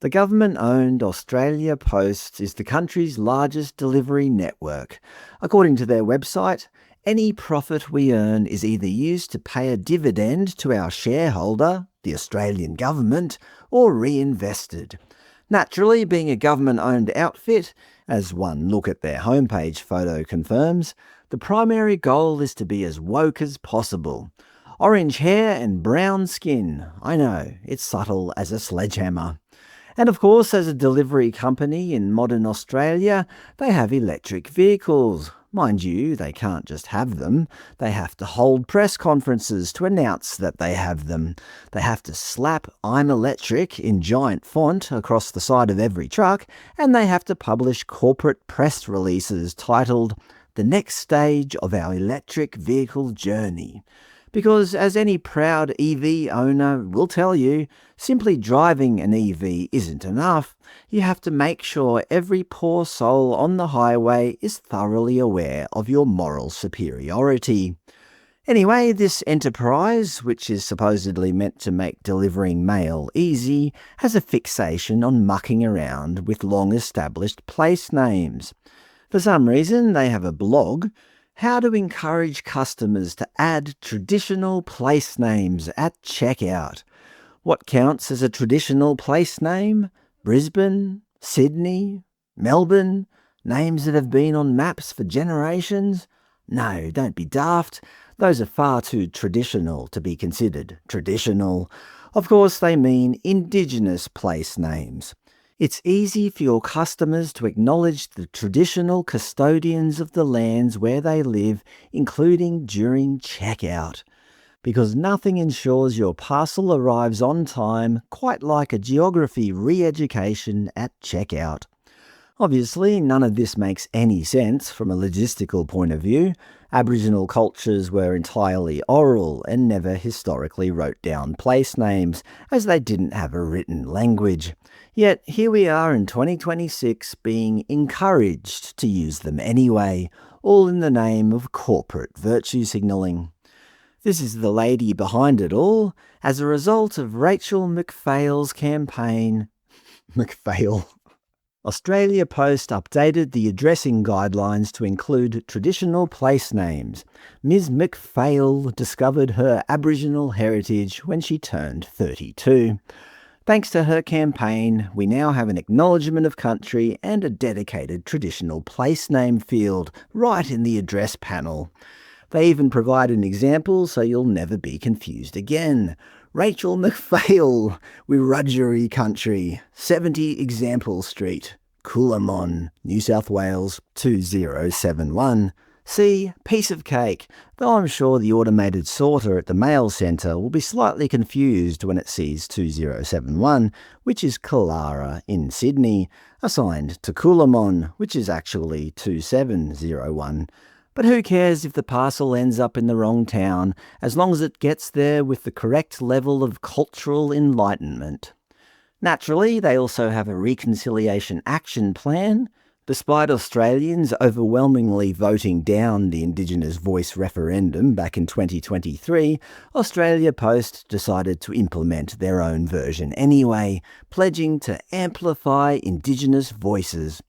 The government-owned Australia Post is the country's largest delivery network. According to their website, any profit we earn is either used to pay a dividend to our shareholder, the Australian government, or reinvested. Naturally, being a government-owned outfit, as one look at their homepage photo confirms, the primary goal is to be as woke as possible. Orange hair and brown skin. I know, it's subtle as a sledgehammer. And of course, as a delivery company in modern Australia, they have electric vehicles. Mind you, they can't just have them. They have to hold press conferences to announce that they have them. They have to slap "I'm electric" in giant font across the side of every truck, and they have to publish corporate press releases titled "The Next Stage of Our Electric Vehicle Journey." Because, as any proud EV owner will tell you, simply driving an EV isn't enough. You have to make sure every poor soul on the highway is thoroughly aware of your moral superiority. Anyway, this enterprise, which is supposedly meant to make delivering mail easy, has a fixation on mucking around with long-established place names. For some reason, they have a blog, How to Encourage Customers to Add Traditional Place Names at Checkout. What counts as a traditional place name? Brisbane? Sydney? Melbourne? Names that have been on maps for generations? No, don't be daft. Those are far too traditional to be considered traditional. Of course, they mean Indigenous place names. It's easy for your customers to acknowledge the traditional custodians of the lands where they live, including during checkout. Because nothing ensures your parcel arrives on time quite like a geography re-education at checkout. Obviously, none of this makes any sense from a logistical point of view. Aboriginal cultures were entirely oral and never historically wrote down place names, as they didn't have a written language. Yet here we are in 2026 being encouraged to use them anyway, all in the name of corporate virtue signalling. This is the lady behind it all, as a result of Rachel McPhail's campaign. McPhail. Australia Post updated the addressing guidelines to include traditional place names. Ms. McPhail discovered her Aboriginal heritage when she turned 32. Thanks to her campaign, we now have an acknowledgement of country and a dedicated traditional place name field right in the address panel. They even provide an example so you'll never be confused again. Rachel McPhail, Wiradjuri country, 70 Example Street, Coolamon, New South Wales 2071. See, piece of cake, though I'm sure the automated sorter at the mail centre will be slightly confused when it sees 2071, which is Killara in Sydney, assigned to Coolamon, which is actually 2701. But who cares if the parcel ends up in the wrong town, as long as it gets there with the correct level of cultural enlightenment. Naturally, they also have a reconciliation action plan. Despite Australians overwhelmingly voting down the Indigenous voice referendum back in 2023, Australia Post decided to implement their own version anyway, pledging to amplify Indigenous voices.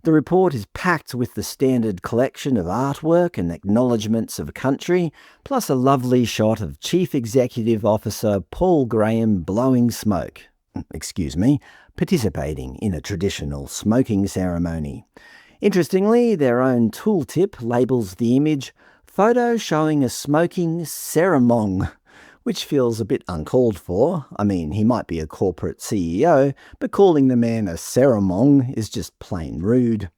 The report is packed with the standard collection of artwork and acknowledgements of country, plus a lovely shot of Chief Executive Officer Paul Graham blowing smoke. Participating in a traditional smoking ceremony. Interestingly, their own tooltip labels the image "photo showing a smoking ceremony," which feels a bit uncalled for. I mean, he might be a corporate CEO, but calling the man a ceremony is just plain rude.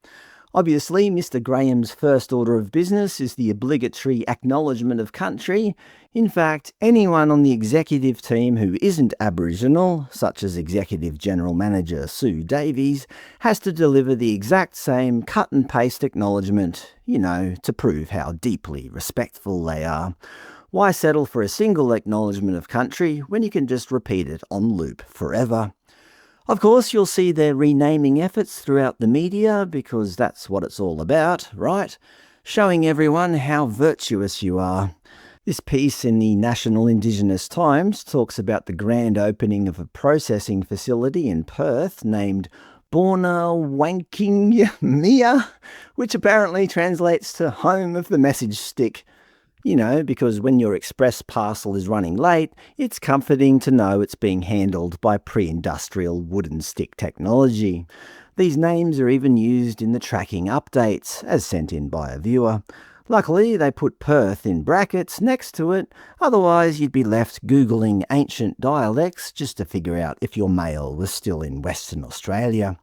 Obviously, Mr. Graham's first order of business is the obligatory acknowledgement of country. In fact, anyone on the executive team who isn't Aboriginal, such as Executive General Manager Sue Davies, has to deliver the exact same cut-and-paste acknowledgement, to prove how deeply respectful they are. Why settle for a single acknowledgement of country when you can just repeat it on loop forever? Of course, you'll see their renaming efforts throughout the media because that's what it's all about, right? Showing everyone how virtuous you are. This piece in the National Indigenous Times talks about the grand opening of a processing facility in Perth named Borna Wanking Mia, which apparently translates to home of the message stick. You know, because when your express parcel is running late, it's comforting to know it's being handled by pre-industrial wooden stick technology. These names are even used in the tracking updates, as sent in by a viewer. Luckily, they put Perth in brackets next to it, otherwise you'd be left Googling ancient dialects just to figure out if your mail was still in Western Australia.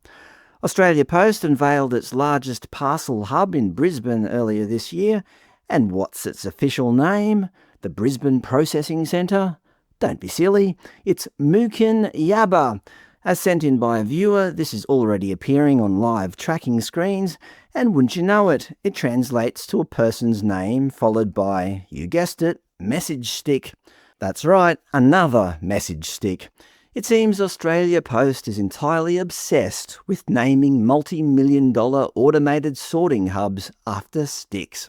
Australia Post unveiled its largest parcel hub in Brisbane earlier this year, and what's its official name? The Brisbane Processing Centre? Don't be silly, it's Mookin Yabba. As sent in by a viewer, this is already appearing on live tracking screens, and wouldn't you know it, it translates to a person's name followed by, you guessed it, message stick. That's right, another message stick. It seems Australia Post is entirely obsessed with naming multi-million-dollar automated sorting hubs after sticks.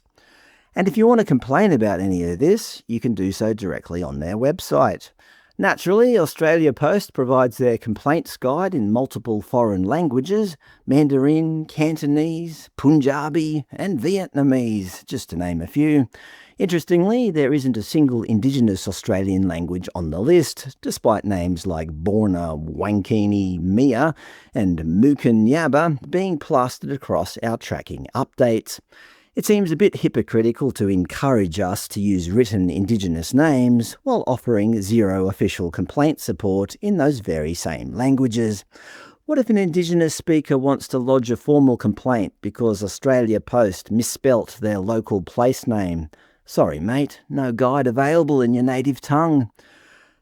And if you want to complain about any of this, you can do so directly on their website. Naturally, Australia Post provides their complaints guide in multiple foreign languages: Mandarin, Cantonese, Punjabi, and Vietnamese, just to name a few. Interestingly, there isn't a single Indigenous Australian language on the list, despite names like Borna Wankini Mia and Mookin Yabba being plastered across our tracking updates. It seems a bit hypocritical to encourage us to use written Indigenous names while offering zero official complaint support in those very same languages. What if an Indigenous speaker wants to lodge a formal complaint because Australia Post misspelt their local place name? Sorry mate, no guide available in your native tongue.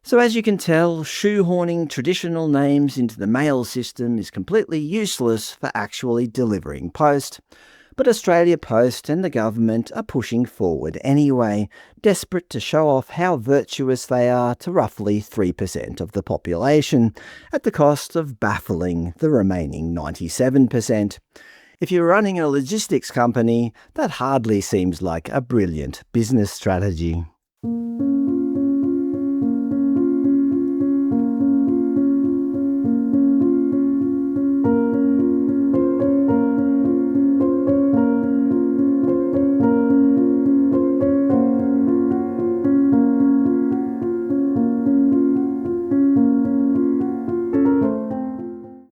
So as you can tell, shoehorning traditional names into the mail system is completely useless for actually delivering post. But Australia Post and the government are pushing forward anyway, desperate to show off how virtuous they are to roughly 3% of the population, at the cost of baffling the remaining 97%. If you're running a logistics company, that hardly seems like a brilliant business strategy.